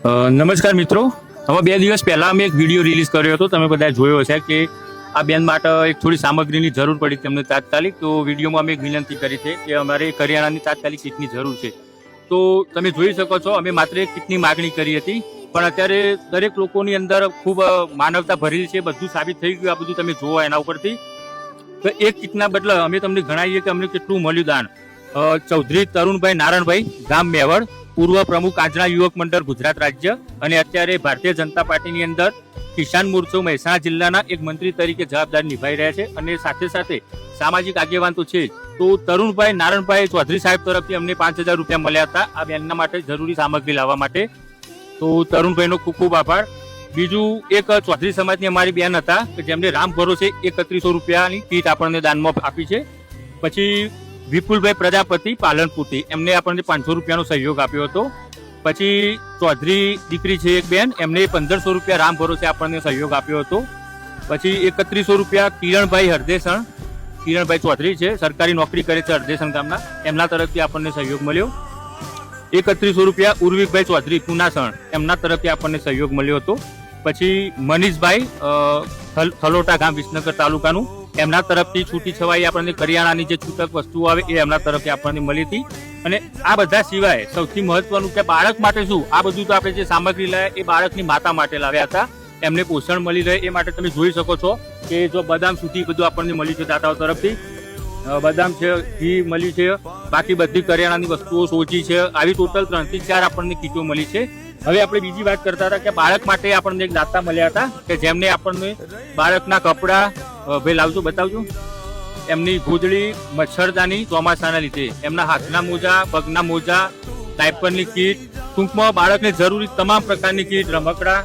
નમસ્કાર મિત્રો, હવે 2 દિવસ પહેલા અમે એક વિડીયો રિલીઝ કર્યો હતો. તમે બધા જોયો હશે કે આ બેન માટે એક થોડી સામગ્રીની જરૂર પડી તેમને તાત્કાલિક. તો વિડીયોમાં અમે એક વિનંતી કરી છે કે અમારે કરિયાણાની તાત્કાલિક કીટની જરૂર છે. તો તમે જોઈ શકો છો, અમે માત્ર એક કીટની માગણી કરી હતી, પણ અત્યારે દરેક લોકોની અંદર ખૂબ માનવતા ભરેલી છે. બધું સાબિત થઈ ગયું. આ બધું તમે જોવો એના ઉપરથી. તો એક કીટના બદલે અમે તમને જણાવીએ કે અમને કેટલું મળ્યું દાન. ચૌધરી તરુણભાઈ નારાયણભાઈ, ગામ મેવડ, પૂર્વ પ્રમુખ આજના યુવક મંડળ ગુજરાત રાજ્ય, અને અત્યારે ભારતીય જનતા પાર્ટીની અંદર કિસાન મોરચો મહેસાણા જિલ્લાના એક મંત્રી તરીકે જવાબદારી નિભાવી રહ્યા છે. અને સાથે સાથે સામાજિક આગેવાન તો છે જ. તો તરુણભાઈ નારાયણભાઈ ચૌધરી સાહેબ તરફથી અમને 5,000 રૂપિયા મળ્યા હતા આ બેનના માટે જરૂરી સામગ્રી લાવવા માટે. તો તરુણભાઈનો ખૂબ ખૂબ આભાર. બીજું એક ચૌધરી સમાજની અમારી બેન હતા કે જેમને રામ ભરોસે 3100 રૂપિયાની કીટ આપણને દાનમાં આપી છે. પછી વિપુલભાઈ પ્રજાપતિ પાલનપુરથી, એમને આપણને 500 રૂપિયાનો સહયોગ આપ્યો હતો. પછી ચૌધરી દીકરી છે એક બેન, એમને 1500 રૂપિયા રામ ભરોસે આપણને સહયોગ આપ્યો હતો. પછી 3100 રૂપિયા કિરણભાઈ હરદેસણ, કિરણભાઈ ચૌધરી છે, સરકારી નોકરી કરે છે હરદેસણ ગામના, એમના તરફથી આપણને સહયોગ મળ્યો. 3100 રૂપિયા ઉર્વિકભાઈ ચૌધરી પુનાસણ, એમના તરફથી આપણને સહયોગ મળ્યો હતો. પછી મનીષભાઈ થલોટા ગામ વિસનગર તાલુકાનું, એમના તરફથી છૂટી છવાઈ આપણને કરિયાણાની જે છૂટક વસ્તુઓ આવે એ એમના તરફથી આપણને મળી હતી. અને આ બધા સિવાય સૌથી મહત્વનું કે બાળક માટે શું, આ બધું તો આપણે જે સામગ્રી લાવ્યા એ બાળકની માતા માટે લાવ્યા હતા. એમને પોષણ મળી રહે એ માટે તમે જોઈ શકો છો કે જો બદામ સુધી બધું આપણને મળ્યું છે દાતાઓ તરફથી. બદામ છે, ઘી મળ્યું છે, બાકી બધી કરિયાણાની વસ્તુઓ સોજી છે. આવી ટોટલ 3 થી 4 આપણને કીટો મળી છે. હવે આપણે બીજી વાત કરતા હતા કે બાળક માટે આપણને એક દાતા મળ્યા હતા કે જેમને આપણને બાળકના કપડા, ભાઈ લાવજો બતાવજો, એમની ગોદડી, મચ્છરદાની ચોમાસાના લીધે, એમના હાથના મોજા, પગના મોજા, ડાયપરની કીટ, ટૂંકમાં બાળકને જરૂરી તમામ પ્રકારની કીટ, રમકડા,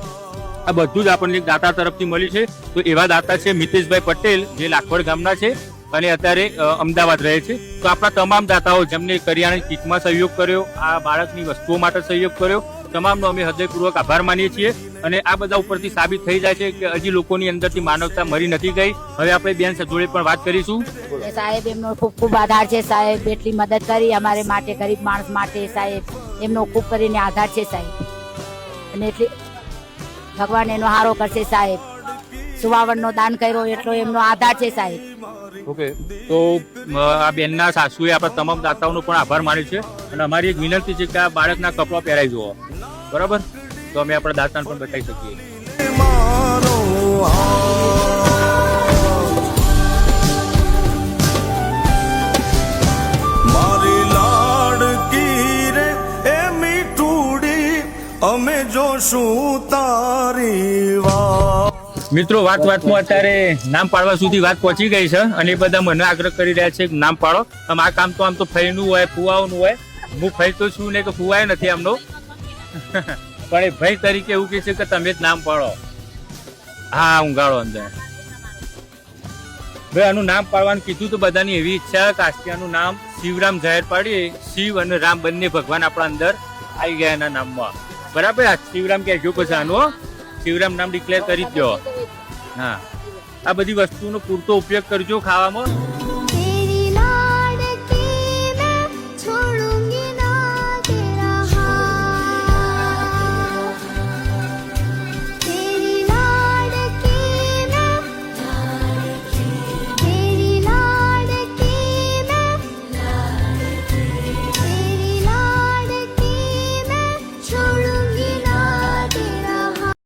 આ બધું જ આપણને એક દાતા તરફથી મળ્યું છે. તો એવા દાતા છે મિતેશભાઈ પટેલ, જે લાખવડ ગામના છે અને અત્યારે અમદાવાદ રહે છે. તો આપણા તમામ દાતાઓ જેમને કરિયાણાની કીટમાં સહયોગ કર્યો, આ બાળકની વસ્તુઓ માટે સહયોગ કર્યો, તમામનો અમે હૃદયપૂર્વક આભાર માનીએ છીએ. અને આ બધા ઉપરથી સાબિત થઈ જાય છે કે હજી લોકોની અંદરથી માનવતા મરી નથી ગઈ. હવે આપણે બેન જોડે પણ વાત કરીશું. સાહેબ એમનો ખૂબ ખૂબ આભાર છે. સાહેબ એટલી મદદ કરી અમારે માટે, ગરીબ માણસ માટે. સાહેબ એમનો ખૂબ કરીને આધાર છે સાહેબ, અને એટલે ભગવાન એનો હારો કરશે સાહેબ. સુવાવડનો દાન કર્યો એટલો એમનો આધાર છે સાહેબ. ઓકે, તો આ બેનના સાસુએ આપણા તમામ દાતાઓનો પણ આભાર માન્યો છે. અને અમારી એક વિનંતી છે કે આ બાળકના કપડા પહેરાઈ જુઓ, બરાબર? તો અમે આપણા દાતાને પણ બતાવી શકીએ. મારી લાડકી રે એ મીઠુડી, અમે જોશું તારી વાત. મિત્રો, વાતમાં અત્યારે નામ પાડવા સુધી વાત પહોંચી ગઈ છે અને એ બધા મને આગ્રહ કરી રહ્યા છે કે નામ પાડો. આ કામ તો આમ તો ફઈનું હોય, ફુવાઓનું હોય. હું ફઈ તો છું ને કે ફુવાય નથી આમનો, પણ એ ભાઈ તરીકે એવું કહે છે કે તમે જ નામ પાડો. હા, ઊંઘાડો અંદર. ભાઈ આનું નામ પાડવાનું કીધું તો બધાની એવી ઈચ્છા કે આસ્તિયાનું નામ શિવરામ જાહેર પાડીએ. શિવ અને રામ બંને ભગવાન આપણા અંદર આવી ગયા એના નામમાં, બરાબર? શિવરામ કહેજો પછી આનું શિવરામ નામ ડિક્લેર કરી દો. હા, આ બધી વસ્તુનો પૂરતો ઉપયોગ કરજો ખાવામાં.